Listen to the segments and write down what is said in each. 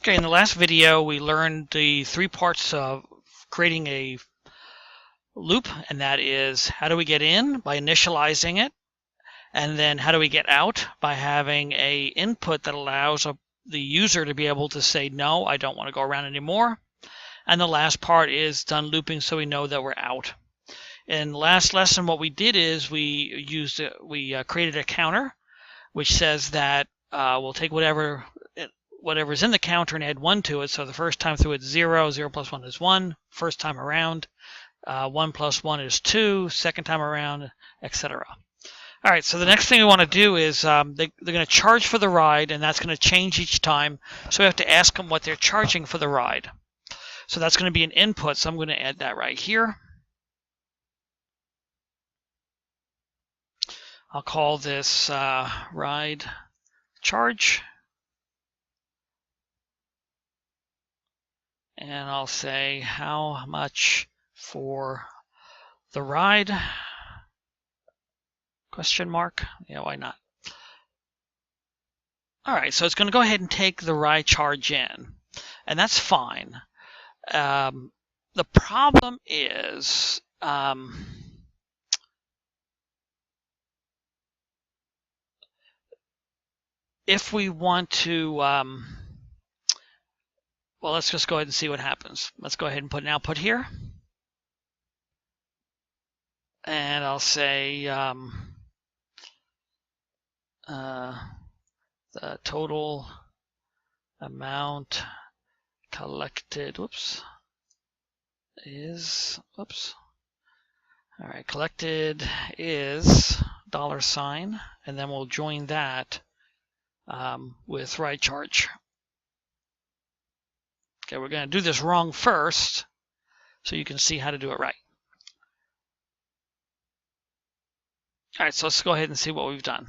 Okay, in the last video, we learned the three parts of creating a loop, and that is how do we get in by initializing it, and then how do we get out by having a input that allows the user to be able to say, no, I don't want to go around anymore. And the last part is done looping so we know that we're out. In the last lesson, what we did is we created a counter which says that we'll take whatever's in the counter and add 1 to it. So the first time through it's 0, 0 plus 1 is 1, first time around 1 plus 1 is 2, second time around, etc. All right, so the next thing we want to do is they're going to charge for the ride, and that's going to change each time. So we have to ask them what they're charging for the ride. So that's going to be an input, so I'm going to add that right here. I'll call this ride charge. And I'll say how much for the ride? Question mark. Yeah, why not? All right, so it's going to go ahead and take the ride charge in, and that's fine. The problem is if we want to, well, let's just go ahead and see what happens. Let's go ahead and put an output here. And I'll say the total amount collected, is, all right, collected is $, and then we'll join that with ride charge. Okay, we're going to do this wrong first so you can see how to do it right. All right, so let's go ahead and see what we've done.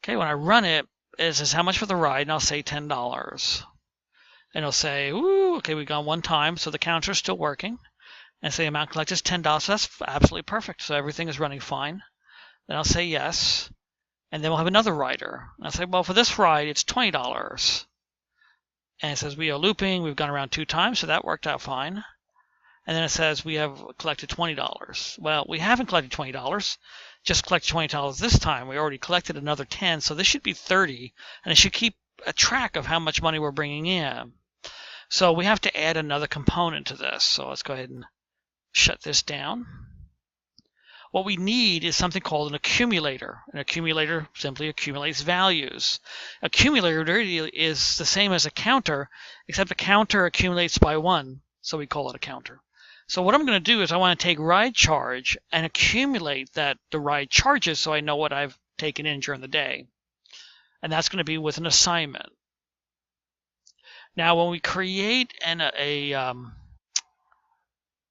Okay, when I run it, it says how much for the ride, and I'll say $10. And it'll say, ooh, okay, we've gone one time, so the counter's still working. And say amount collected is $10, so that's absolutely perfect. So everything is running fine. Then I'll say yes, and then we'll have another rider. And I'll say, well, for this ride, it's $20. And it says we are looping, we've gone around 2 times, so that worked out fine. And then it says we have collected $20. Well, we haven't collected $20, just collected $20 this time. We already collected another 10, so this should be 30, and it should keep a track of how much money we're bringing in. So we have to add another component to this. So let's go ahead and shut this down. What we need is something called an accumulator. An accumulator simply accumulates values. Accumulator is the same as a counter, except a counter accumulates by 1, so we call it a counter. So what I'm going to do is I want to take ride charge and accumulate the ride charges so I know what I've taken in during the day. And that's going to be with an assignment. Now, when we create an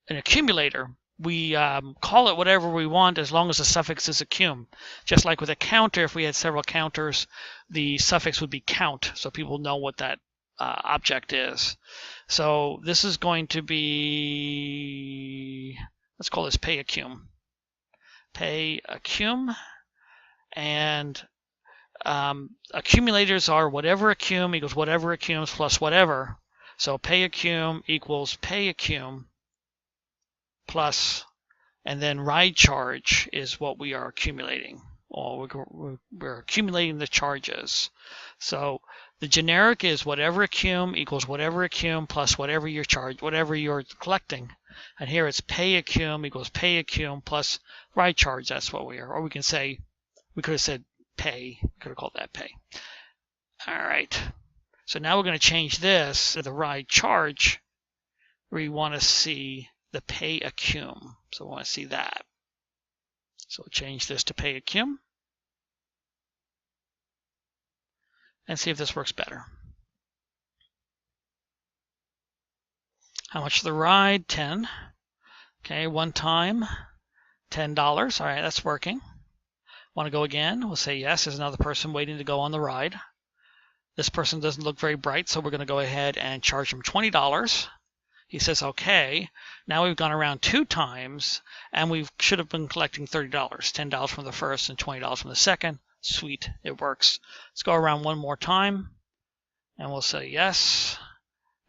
accumulator, we call it whatever we want as long as the suffix is accum. Just like with a counter, if we had several counters, the suffix would be count, so people know what that object is. So this is going to be, let's call this pay accum. Pay accum, and accumulators are whatever accum equals whatever accums plus whatever. So pay accum equals pay accum plus, and then ride charge is what we are accumulating. Or we're accumulating the charges. So the generic is whatever accum equals whatever accum plus whatever your charge, whatever you're collecting. And here it's pay accum equals pay accum plus ride charge. That's what we are. Or we can say, we could have said pay. We could have called that pay. All right. So now we're going to change this to the ride charge. We want to see the pay accum. So we want to see that. So we'll change this to pay accum. And see if this works better. How much for the ride? 10. Okay, one time, $10. All right, that's working. Want to go again? We'll say yes. There's another person waiting to go on the ride. This person doesn't look very bright, so we're going to go ahead and charge him $20. He says, okay. Now we've gone around 2 times, and we should have been collecting $30. $10 from the first and $20 from the second. Sweet, it works. Let's go around one more time. And we'll say yes.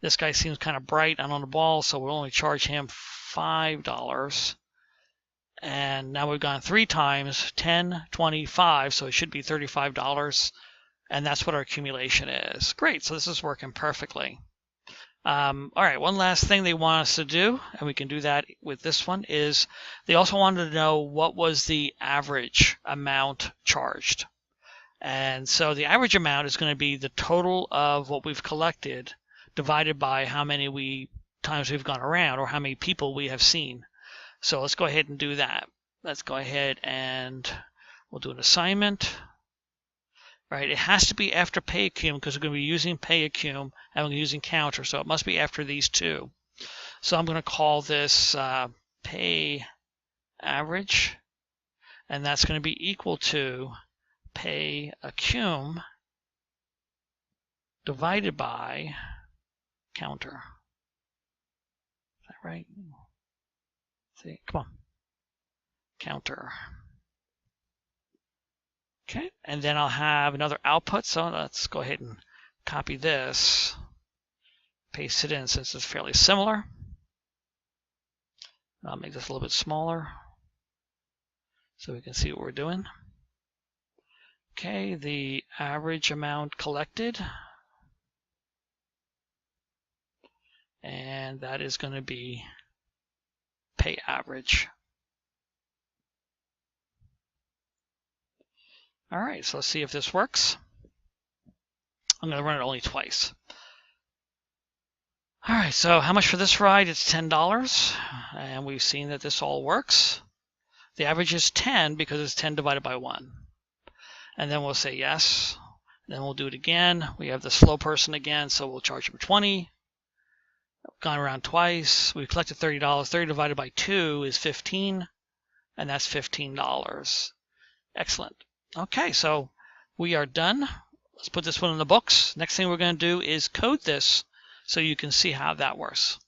This guy seems kind of bright and on the ball, so we'll only charge him $5. And now we've gone 3 times, 10, 25, so it should be $35. And that's what our accumulation is. Great, so this is working perfectly. All right, one last thing they want us to do, and we can do that with this one, is they also wanted to know what was the average amount charged. And so the average amount is going to be the total of what we've collected divided by how many times we've gone around, or how many people we have seen. So let's go ahead and do that. Let's go ahead and we'll do an assignment. Right, it has to be after pay accum because we're going to be using pay accum and we're using counter, so it must be after these two. So I'm going to call this pay average, and that's going to be equal to pay accum divided by counter. Is that right? See, come on, counter. Okay, and then I'll have another output, so let's go ahead and copy this, paste it in since it's fairly similar. I'll make this a little bit smaller so we can see what we're doing. Okay, the average amount collected, and that is going to be pay average. All right, so let's see if this works. I'm going to run it only twice. All right, so how much for this ride? It's $10, and we've seen that this all works. The average is 10 because it's 10 divided by 1. And then we'll say yes. Then we'll do it again. We have the slow person again, so we'll charge him 20. Gone around twice. We collected $30. 30 divided by 2 is 15, and that's $15. Excellent. Okay, so we are done. Let's put this one in the books. Next thing we're going to do is code this so you can see how that works.